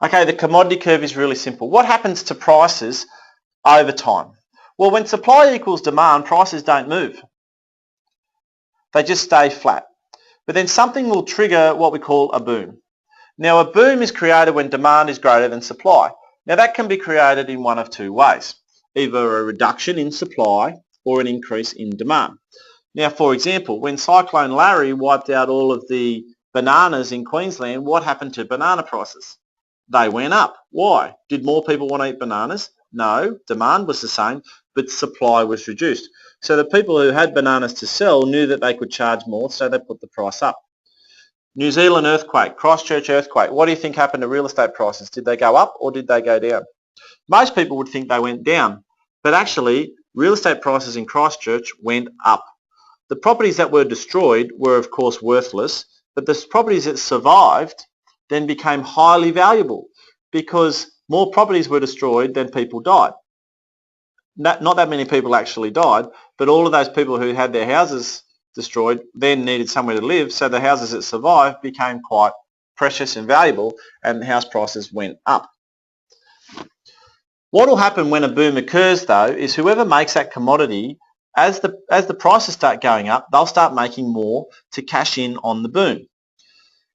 Okay, the commodity curve is really simple. What happens to prices over time? Well, when supply equals demand, prices don't move. They just stay flat. But then something will trigger what we call a boom. Now, a boom is created when demand is greater than supply. Now, that can be created in one of two ways, either a reduction in supply or an increase in demand. Now, for example, when Cyclone Larry wiped out all of the bananas in Queensland, what happened to banana prices? They went up. Why? Did more people want to eat bananas? No, demand was the same, but supply was reduced. So the people who had bananas to sell knew that they could charge more, so they put the price up. New Zealand earthquake, Christchurch earthquake. What do you think happened to real estate prices? Did they go up or did they go down? Most people would think they went down, but actually real estate prices in Christchurch went up. The properties that were destroyed were of course worthless, but the properties that survived then became highly valuable because more properties were destroyed than people died. Not that many people actually died, but all of those people who had their houses destroyed then needed somewhere to live, so the houses that survived became quite precious and valuable, and house prices went up. What will happen when a boom occurs though is whoever makes that commodity, as the prices start going up, they'll start making more to cash in on the boom.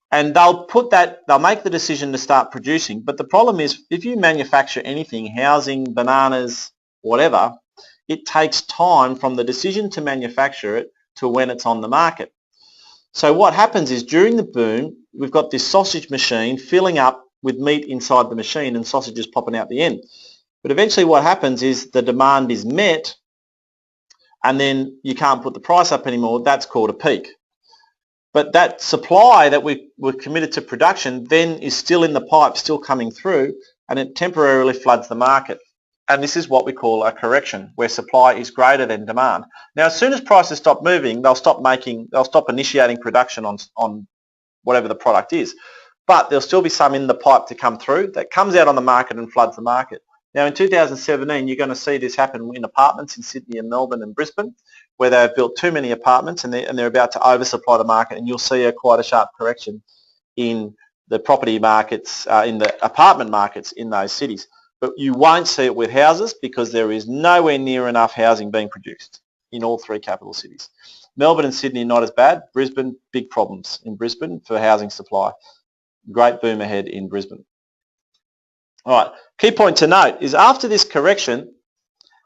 And they'll make the decision to start producing. But the problem is, if you manufacture anything, housing, bananas, whatever, it takes time from the decision to manufacture it to when it's on the market. So what happens is during the boom, we've got this sausage machine filling up with meat inside the machine and sausages popping out the end. But eventually what happens is the demand is met and then you can't put the price up anymore. That's called a peak. But that supply that we were committed to production then is still in the pipe, still coming through, and it temporarily floods the market. And this is what we call a correction, where supply is greater than demand. Now, as soon as prices stop moving, they'll stop initiating production on whatever the product is. But there'll still be some in the pipe to come through that comes out on the market and floods the market. Now, in 2017, you're going to see this happen in apartments in Sydney and Melbourne and Brisbane, where they've built too many apartments and they're about to oversupply the market, and you'll see quite a sharp correction in the property markets, in the apartment markets in those cities. But you won't see it with houses because there is nowhere near enough housing being produced in all three capital cities. Melbourne and Sydney not as bad. Brisbane, big problems in Brisbane for housing supply. Great boom ahead in Brisbane. All right, key point to note is after this correction,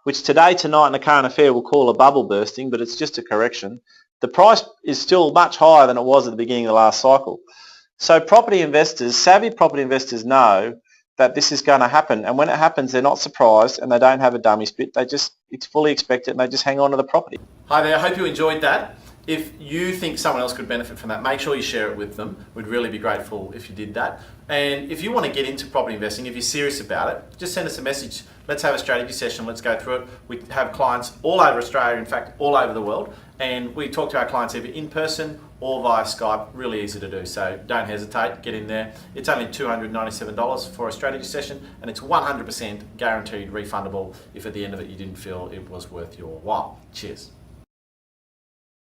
which today, tonight in the current affair we'll call a bubble bursting, but it's just a correction, the price is still much higher than it was at the beginning of the last cycle. So property investors, savvy property investors know that this is going to happen, and when it happens they're not surprised and they don't have a dummy spit. They just fully expect it and they just hang on to the property. Hi there, I hope you enjoyed that. If you think someone else could benefit from that, make sure you share it with them. We'd really be grateful if you did that. And if you want to get into property investing, if you're serious about it, just send us a message. Let's have a strategy session. Let's go through it. We have clients all over Australia, in fact, all over the world. And we talk to our clients either in person or via Skype. Really easy to do. So don't hesitate. Get in there. It's only $297 for a strategy session, and it's 100% guaranteed refundable if at the end of it you didn't feel it was worth your while. Cheers.